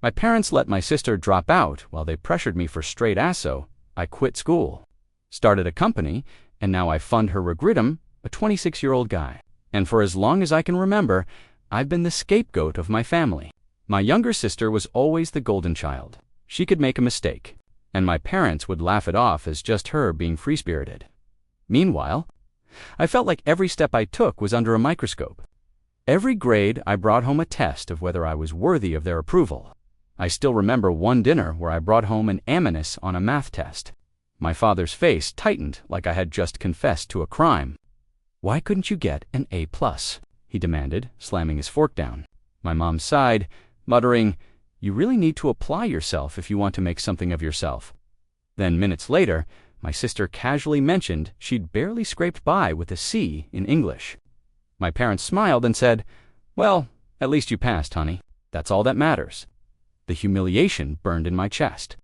My parents let my sister drop out while they pressured me for straight A's, so I quit school, started a company, and now I fund her regrettum, a 26-year-old guy. And for as long as I can remember, I've been the scapegoat of my family. My younger sister was always the golden child. She could make a mistake, and my parents would laugh it off as just her being free-spirited. Meanwhile, I felt like every step I took was under a microscope. Every grade, I brought home a test of whether I was worthy of their approval. I still remember one dinner where I brought home an A- on a math test. My father's face tightened like I had just confessed to a crime. "Why couldn't you get an A+?" he demanded, slamming his fork down. My mom sighed, muttering, "You really need to apply yourself if you want to make something of yourself." Then minutes later, my sister casually mentioned she'd barely scraped by with a C in English. My parents smiled and said, "Well, at least you passed, honey. That's all that matters." The humiliation burned in my chest.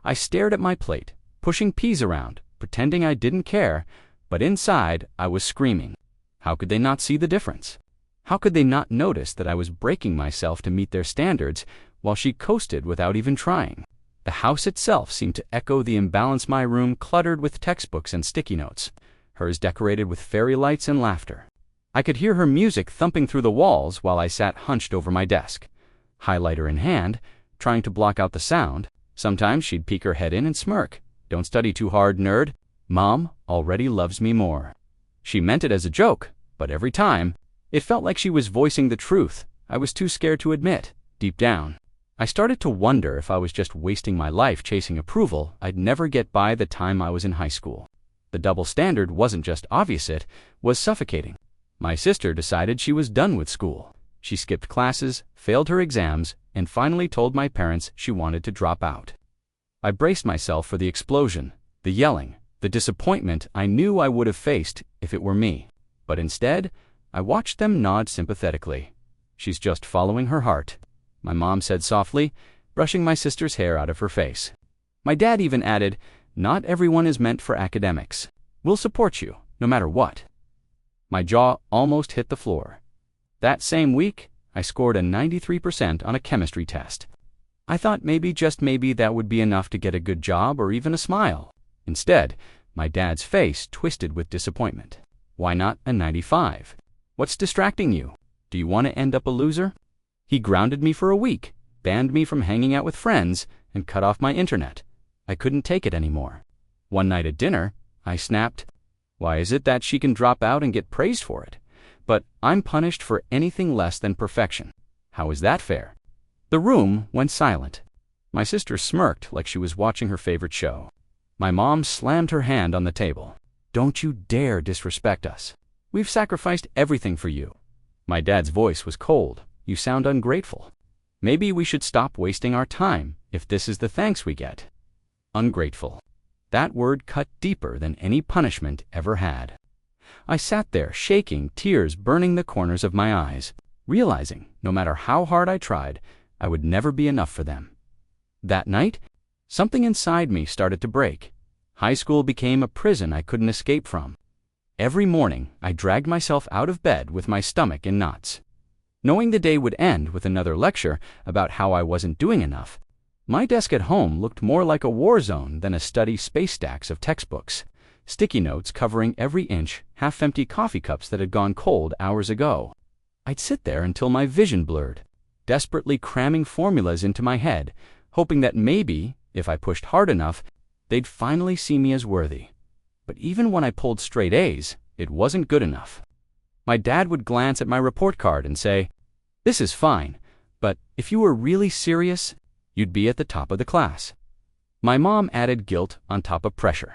I stared at my plate, pushing peas around, pretending I didn't care, but inside I was screaming. How could they not see the difference? How could they not notice that I was breaking myself to meet their standards while she coasted without even trying? The house itself seemed to echo the imbalance, my room cluttered with textbooks and sticky notes, hers decorated with fairy lights and laughter. I could hear her music thumping through the walls while I sat hunched over my desk, highlighter in hand, trying to block out the sound. Sometimes she'd peek her head in and smirk. "Don't study too hard, nerd. Mom already loves me more." She meant it as a joke, but every time, it felt like she was voicing the truth I was too scared to admit, deep down. I started to wonder if I was just wasting my life chasing approval I'd never get by the time I was in high school. The double standard wasn't just obvious, it was suffocating. My sister decided she was done with school. She skipped classes, failed her exams, and finally told my parents she wanted to drop out. I braced myself for the explosion, the yelling, the disappointment I knew I would have faced if it were me. But instead, I watched them nod sympathetically. "She's just following her heart," my mom said softly, brushing my sister's hair out of her face. My dad even added, "Not everyone is meant for academics. We'll support you, no matter what." My jaw almost hit the floor. That same week, I scored a 93% on a chemistry test. I thought maybe, just maybe, that would be enough to get a good job or even a smile. Instead, my dad's face twisted with disappointment. "Why not a 95? What's distracting you? Do you want to end up a loser?" He grounded me for a week, banned me from hanging out with friends, and cut off my internet. I couldn't take it anymore. One night at dinner, I snapped, "Why is it that she can drop out and get praised for it, but I'm punished for anything less than perfection? How is that fair?" The room went silent. My sister smirked like she was watching her favorite show. My mom slammed her hand on the table. "Don't you dare disrespect us. We've sacrificed everything for you." My dad's voice was cold. "You sound ungrateful. Maybe we should stop wasting our time if this is the thanks we get." Ungrateful. That word cut deeper than any punishment ever had. I sat there shaking, tears burning the corners of my eyes, realizing no matter how hard I tried, I would never be enough for them. That night, something inside me started to break. High school became a prison I couldn't escape from. Every morning, I dragged myself out of bed with my stomach in knots. Knowing the day would end with another lecture about how I wasn't doing enough, my desk at home looked more like a war zone than a study space stacks of textbooks, sticky notes covering every inch, half-empty coffee cups that had gone cold hours ago. I'd sit there until my vision blurred, desperately cramming formulas into my head, hoping that maybe, if I pushed hard enough, they'd finally see me as worthy. But even when I pulled straight A's, it wasn't good enough. My dad would glance at my report card and say, "This is fine, but if you were really serious, you'd be at the top of the class." My mom added guilt on top of pressure.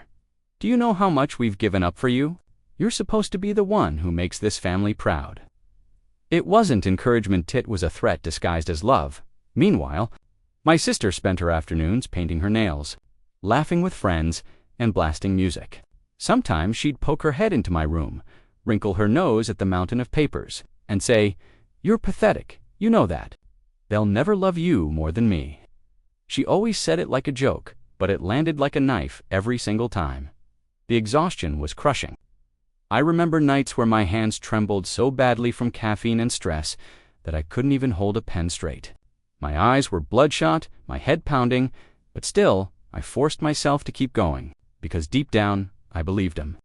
"Do you know how much we've given up for you? You're supposed to be the one who makes this family proud." It wasn't encouragement, it was a threat disguised as love. Meanwhile, my sister spent her afternoons painting her nails, laughing with friends, and blasting music. Sometimes she'd poke her head into my room, wrinkle her nose at the mountain of papers, and say, "You're pathetic, you know that. They'll never love you more than me." She always said it like a joke, but it landed like a knife every single time. The exhaustion was crushing. I remember nights where my hands trembled so badly from caffeine and stress that I couldn't even hold a pen straight. My eyes were bloodshot, my head pounding, but still, I forced myself to keep going, because deep down, I believed him.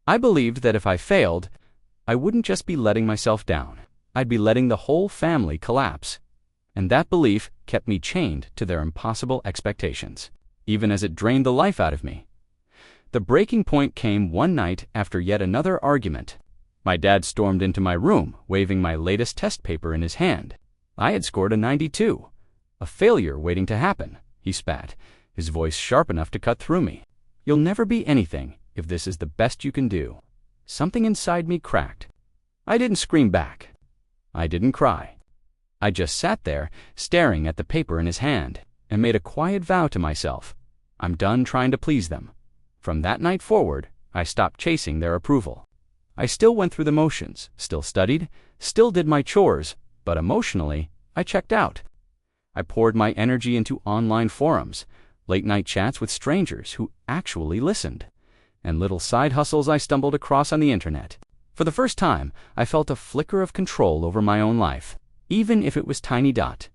I believed that if I failed, I wouldn't just be letting myself down. I'd be letting the whole family collapse. And that belief kept me chained to their impossible expectations, even as it drained the life out of me. The breaking point came one night after yet another argument. My dad stormed into my room, waving my latest test paper in his hand. I had scored a 92. A failure waiting to happen, he spat, his voice sharp enough to cut through me. You'll never be anything if this is the best you can do. Something inside me cracked. I didn't scream back. I didn't cry. I just sat there, staring at the paper in his hand, and made a quiet vow to myself. I'm done trying to please them. From that night forward, I stopped chasing their approval. I still went through the motions, still studied, still did my chores, but emotionally, I checked out. I poured my energy into online forums, late-night chats with strangers who actually listened, and little side hustles I stumbled across on the internet. For the first time, I felt a flicker of control over my own life, even if it was tiny dot.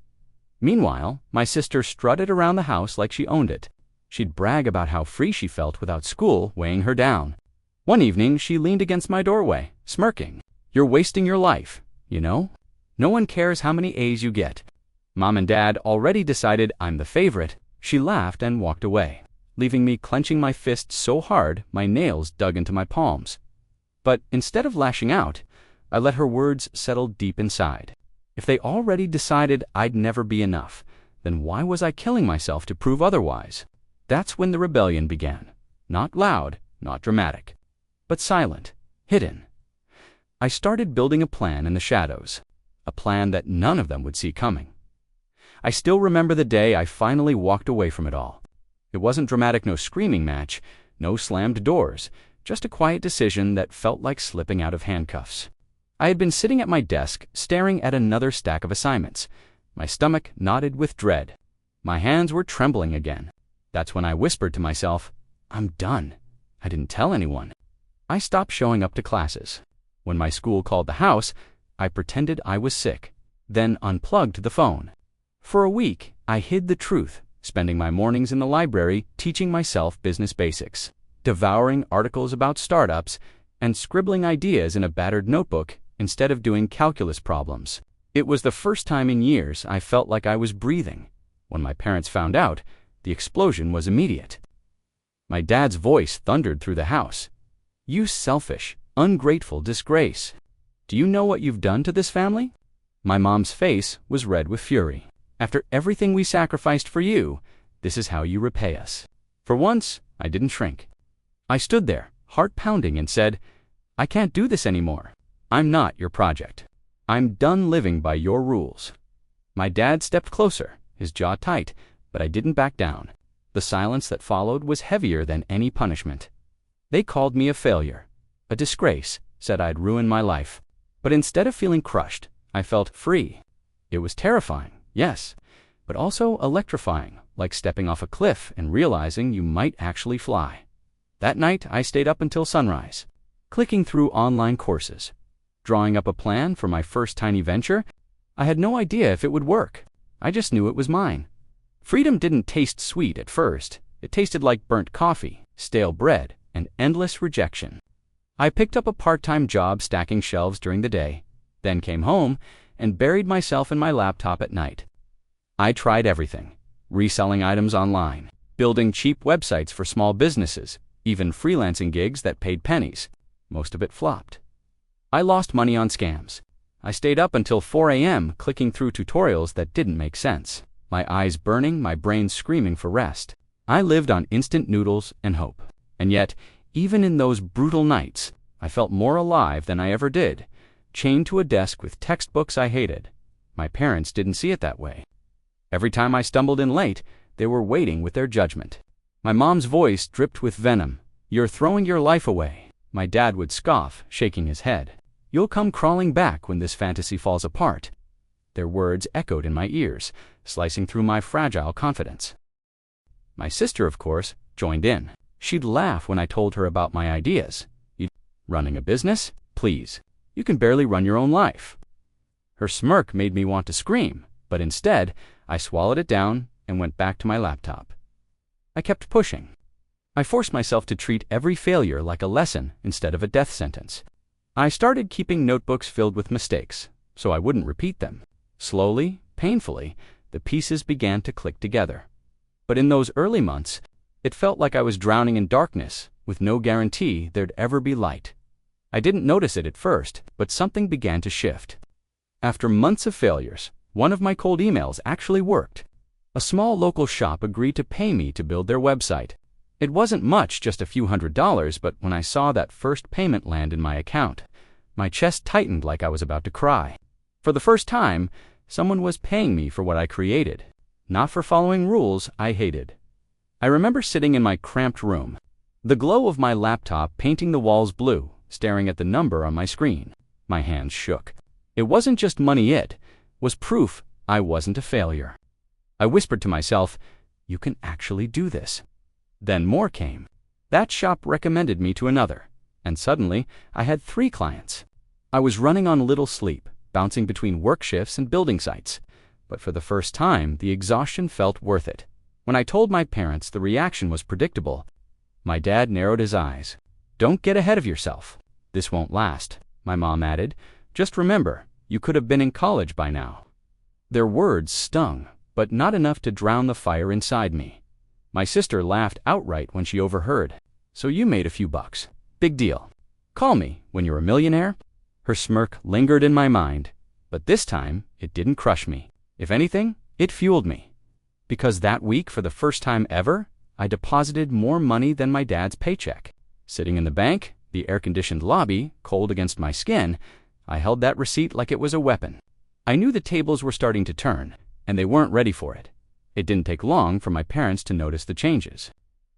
Meanwhile, my sister strutted around the house like she owned it. She'd brag about how free she felt without school weighing her down. One evening, she leaned against my doorway, smirking. You're wasting your life, you know? No one cares how many A's you get. Mom and Dad already decided I'm the favorite. She laughed and walked away, leaving me clenching my fists so hard my nails dug into my palms. But instead of lashing out, I let her words settle deep inside. If they already decided I'd never be enough, then why was I killing myself to prove otherwise? That's when the rebellion began. Not loud, not dramatic, but silent, hidden. I started building a plan in the shadows, a plan that none of them would see coming. I still remember the day I finally walked away from it all. It wasn't dramatic, no screaming match, no slammed doors, just a quiet decision that felt like slipping out of handcuffs. I had been sitting at my desk, staring at another stack of assignments. My stomach knotted with dread. My hands were trembling again. That's when I whispered to myself, I'm done. I didn't tell anyone. I stopped showing up to classes. When my school called the house, I pretended I was sick, then unplugged the phone. For a week, I hid the truth, spending my mornings in the library teaching myself business basics, devouring articles about startups, and scribbling ideas in a battered notebook instead of doing calculus problems. It was the first time in years I felt like I was breathing. When my parents found out, the explosion was immediate. My dad's voice thundered through the house. You selfish, ungrateful disgrace. Do you know what you've done to this family? My mom's face was red with fury. After everything we sacrificed for you, this is how you repay us. For once, I didn't shrink. I stood there, heart pounding, and said, I can't do this anymore. I'm not your project. I'm done living by your rules. My dad stepped closer, his jaw tight, but I didn't back down. The silence that followed was heavier than any punishment. They called me a failure, a disgrace, said I'd ruined my life. But instead of feeling crushed, I felt free. It was terrifying, yes, but also electrifying, like stepping off a cliff and realizing you might actually fly. That night, I stayed up until sunrise, clicking through online courses, drawing up a plan for my first tiny venture. I had no idea if it would work. I just knew it was mine. Freedom didn't taste sweet at first. It tasted like burnt coffee, stale bread, and endless rejection. I picked up a part-time job stacking shelves during the day, then came home and buried myself in my laptop at night. I tried everything: reselling items online, building cheap websites for small businesses, even freelancing gigs that paid pennies. Most of it flopped. I lost money on scams. I stayed up until 4 a.m. clicking through tutorials that didn't make sense, my eyes burning, my brain screaming for rest. I lived on instant noodles and hope. And yet, even in those brutal nights, I felt more alive than I ever did, chained to a desk with textbooks I hated. My parents didn't see it that way. Every time I stumbled in late, they were waiting with their judgment. My mom's voice dripped with venom. You're throwing your life away. My dad would scoff, shaking his head. You'll come crawling back when this fantasy falls apart. Their words echoed in my ears, slicing through my fragile confidence. My sister, of course, joined in. She'd laugh when I told her about my ideas. Running a business? Please. You can barely run your own life. Her smirk made me want to scream, but instead, I swallowed it down and went back to my laptop. I kept pushing. I forced myself to treat every failure like a lesson instead of a death sentence. I started keeping notebooks filled with mistakes, so I wouldn't repeat them. Slowly, painfully, the pieces began to click together. But in those early months, it felt like I was drowning in darkness, with no guarantee there'd ever be light. I didn't notice it at first, but something began to shift. After months of failures, one of my cold emails actually worked. A small local shop agreed to pay me to build their website. It wasn't much, just a few $100s, but when I saw that first payment land in my account, my chest tightened like I was about to cry. For the first time, someone was paying me for what I created, not for following rules I hated. I remember sitting in my cramped room, the glow of my laptop painting the walls blue, staring at the number on my screen. My hands shook. It wasn't just money, it was proof I wasn't a failure. I whispered to myself, "You can actually do this." Then more came. That shop recommended me to another, and suddenly I had 3 clients. I was running on little sleep, bouncing between work shifts and building sites, but for the first time, the exhaustion felt worth it. When I told my parents, the reaction was predictable. My dad narrowed his eyes. "Don't get ahead of yourself. This won't last," my mom added. "Just remember, you could have been in college by now." Their words stung, but not enough to drown the fire inside me. My sister laughed outright when she overheard. "So you made a few bucks. Big deal. Call me when you're a millionaire." Her smirk lingered in my mind, but this time it didn't crush me. If anything, it fueled me. Because that week, for the first time ever, I deposited more money than my dad's paycheck. Sitting in the bank, the air-conditioned lobby, cold against my skin, I held that receipt like it was a weapon. I knew the tables were starting to turn, and they weren't ready for it. It didn't take long for my parents to notice the changes.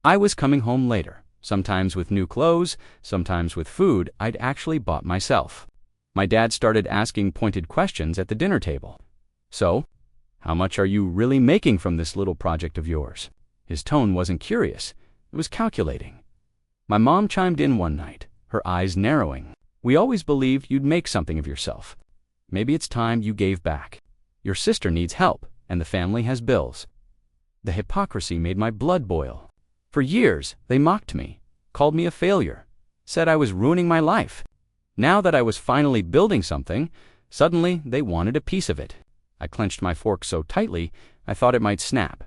I was coming home later, sometimes with new clothes, sometimes with food I'd actually bought myself. My dad started asking pointed questions at the dinner table. "So, how much are you really making from this little project of yours?" His tone wasn't curious, it was calculating. My mom chimed in one night, her eyes narrowing. "We always believed you'd make something of yourself. Maybe it's time you gave back. Your sister needs help, and the family has bills." The hypocrisy made my blood boil. For years, they mocked me, called me a failure, said I was ruining my life. Now that I was finally building something, suddenly they wanted a piece of it. I clenched my fork so tightly, I thought it might snap.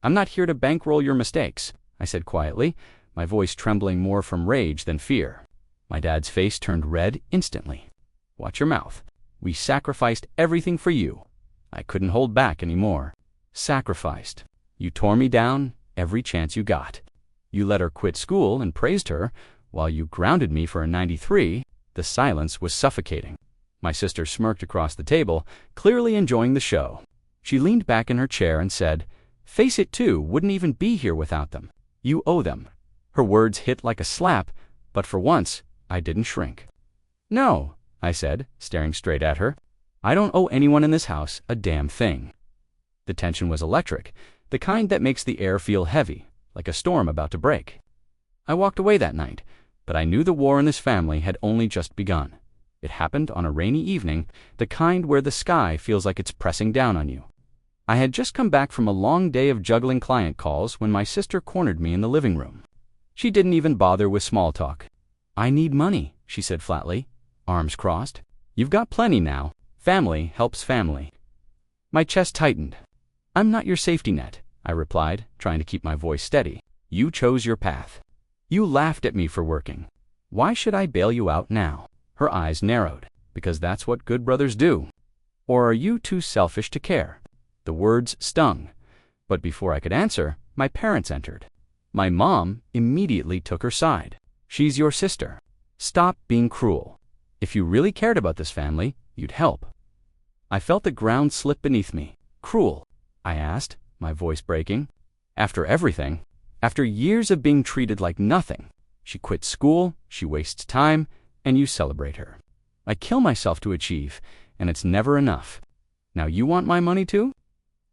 "I'm not here to bankroll your mistakes," I said quietly, my voice trembling more from rage than fear. My dad's face turned red instantly. "Watch your mouth. We sacrificed everything for you." I couldn't hold back anymore. "Sacrificed. You tore me down every chance you got. You let her quit school and praised her, while you grounded me for a 93. The silence was suffocating. My sister smirked across the table, clearly enjoying the show. She leaned back in her chair and said, "Face it too, wouldn't even be here without them. You owe them." Her words hit like a slap, but for once, I didn't shrink. "No," I said, staring straight at her. "I don't owe anyone in this house a damn thing." The tension was electric, the kind that makes the air feel heavy, like a storm about to break. I walked away that night, but I knew the war in this family had only just begun. It happened on a rainy evening, the kind where the sky feels like it's pressing down on you. I had just come back from a long day of juggling client calls when my sister cornered me in the living room. She didn't even bother with small talk. "I need money," she said flatly, arms crossed. "You've got plenty now. Family helps family." My chest tightened. "I'm not your safety net," I replied, trying to keep my voice steady. "You chose your path. You laughed at me for working. Why should I bail you out now?" Her eyes narrowed. "Because that's what good brothers do. Or are you too selfish to care?" The words stung. But before I could answer, my parents entered. My mom immediately took her side. "She's your sister. Stop being cruel. If you really cared about this family, you'd help." I felt the ground slip beneath me. "Cruel?" I asked, my voice breaking. "After everything, after years of being treated like nothing, she quit school, she wastes time, and you celebrate her. I kill myself to achieve, and it's never enough. Now you want my money too?"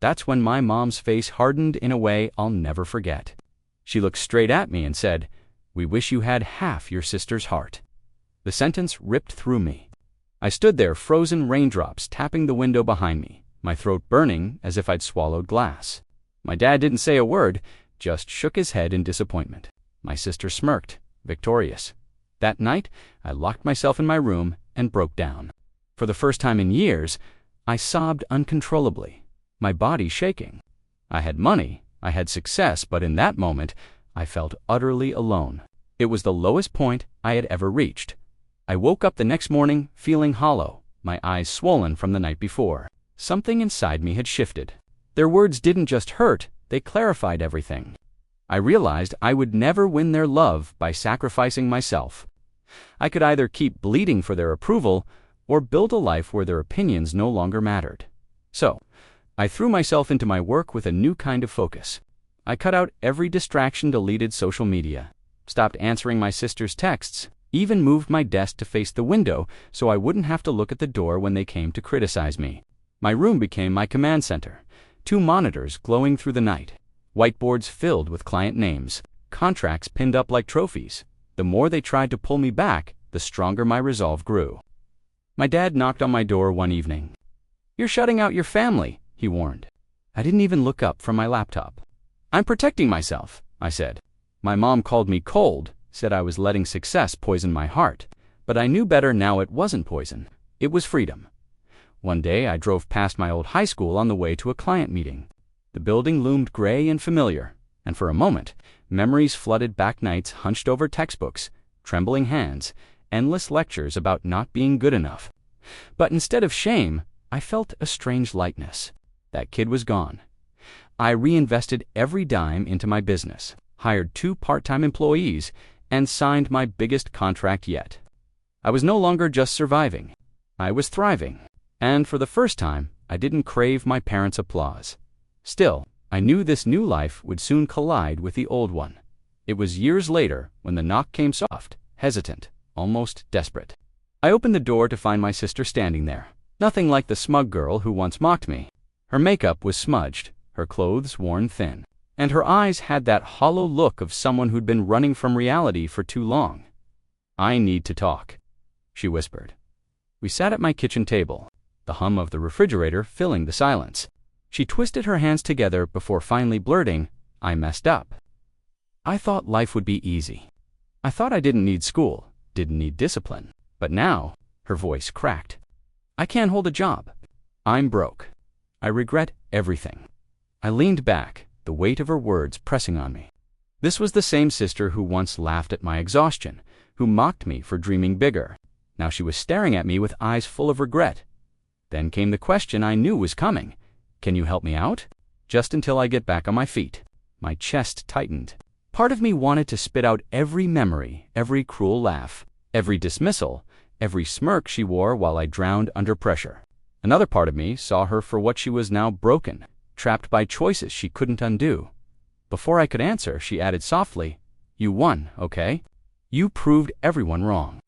That's when my mom's face hardened in a way I'll never forget. She looked straight at me and said, "We wish you had half your sister's heart." The sentence ripped through me. I stood there, frozen raindrops tapping the window behind me, my throat burning as if I'd swallowed glass. My dad didn't say a word, just shook his head in disappointment. My sister smirked, victorious. That night, I locked myself in my room and broke down. For the first time in years, I sobbed uncontrollably, my body shaking. I had money, I had success, but in that moment, I felt utterly alone. It was the lowest point I had ever reached. I woke up the next morning feeling hollow, my eyes swollen from the night before. Something inside me had shifted. Their words didn't just hurt, they clarified everything. I realized I would never win their love by sacrificing myself. I could either keep bleeding for their approval or build a life where their opinions no longer mattered. So, I threw myself into my work with a new kind of focus. I cut out every distraction, deleted social media, stopped answering my sister's texts, even moved my desk to face the window so I wouldn't have to look at the door when they came to criticize me. My room became my command center, 2 monitors glowing through the night, whiteboards filled with client names, contracts pinned up like trophies. The more they tried to pull me back, the stronger my resolve grew. My dad knocked on my door one evening. "You're shutting out your family," he warned. I didn't even look up from my laptop. "I'm protecting myself," I said. My mom called me cold, said I was letting success poison my heart, but I knew better now. It wasn't poison. It was freedom. One day I drove past my old high school on the way to a client meeting. The building loomed gray and familiar, and for a moment, memories flooded back. Nights hunched over textbooks, trembling hands, endless lectures about not being good enough. But instead of shame, I felt a strange lightness. That kid was gone. I reinvested every dime into my business, hired 2 part-time employees, and signed my biggest contract yet. I was no longer just surviving. I was thriving. And for the first time, I didn't crave my parents' applause. Still, I knew this new life would soon collide with the old one. It was years later when the knock came, soft, hesitant, almost desperate. I opened the door to find my sister standing there, nothing like the smug girl who once mocked me. Her makeup was smudged, her clothes worn thin, and her eyes had that hollow look of someone who'd been running from reality for too long. "I need to talk," she whispered. We sat at my kitchen table, the hum of the refrigerator filling the silence. She twisted her hands together before finally blurting, "I messed up. I thought life would be easy. I thought I didn't need school, didn't need discipline. But now," her voice cracked, "I can't hold a job. I'm broke. I regret everything." I leaned back, the weight of her words pressing on me. This was the same sister who once laughed at my exhaustion, who mocked me for dreaming bigger. Now she was staring at me with eyes full of regret. Then came the question I knew was coming. "Can you help me out? Just until I get back on my feet." My chest tightened. Part of me wanted to spit out every memory, every cruel laugh, every dismissal, every smirk she wore while I drowned under pressure. Another part of me saw her for what she was now, broken, trapped by choices she couldn't undo. Before I could answer, she added softly, "You won, okay? You proved everyone wrong.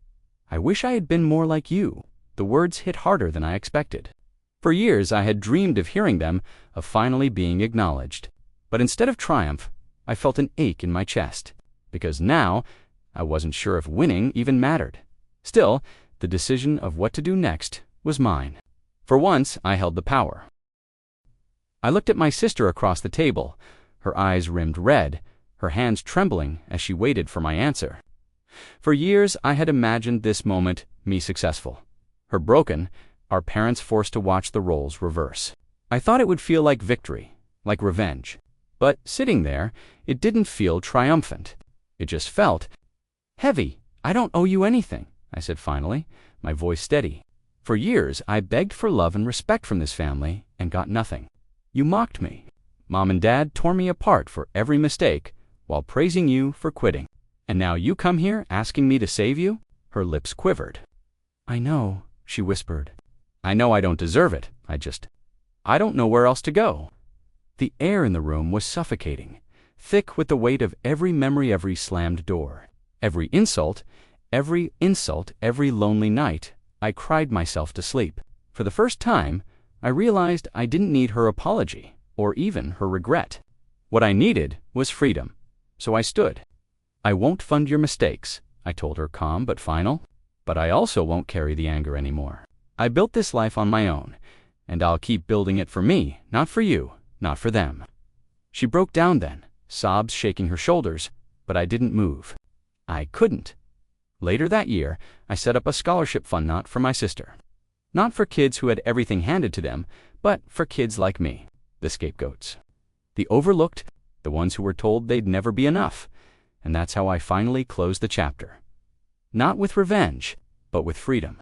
I wish I had been more like you." The words hit harder than I expected. For years I had dreamed of hearing them, of finally being acknowledged. But instead of triumph, I felt an ache in my chest, because now I wasn't sure if winning even mattered. Still, the decision of what to do next was mine. For once, I held the power. I looked at my sister across the table, her eyes rimmed red, her hands trembling as she waited for my answer. For years, I had imagined this moment, me successful, her broken, our parents forced to watch the roles reverse. I thought it would feel like victory, like revenge. But sitting there, it didn't feel triumphant. It just felt heavy. "I don't owe you anything," I said finally, my voice steady. "For years, I begged for love and respect from this family and got nothing. You mocked me. Mom and Dad tore me apart for every mistake while praising you for quitting. And now you come here asking me to save you?" Her lips quivered. "I know," she whispered. "I know I don't deserve it. I don't know where else to go." The air in the room was suffocating, thick with the weight of every memory, every slammed door, every insult, every lonely night. I cried myself to sleep. For the first time, I realized I didn't need her apology or even her regret. What I needed was freedom. So I stood. "I won't fund your mistakes," I told her, calm but final. "But I also won't carry the anger anymore. I built this life on my own. And I'll keep building it for me, not for you, not for them. She broke down then, sobs shaking her shoulders, but I didn't move. I couldn't. Later that year, I set up a scholarship fund not for my sister. Not for kids who had everything handed to them, but for kids like me, the scapegoats. The overlooked, the ones who were told they'd never be enough. And that's how I finally closed the chapter. Not with revenge, but with freedom.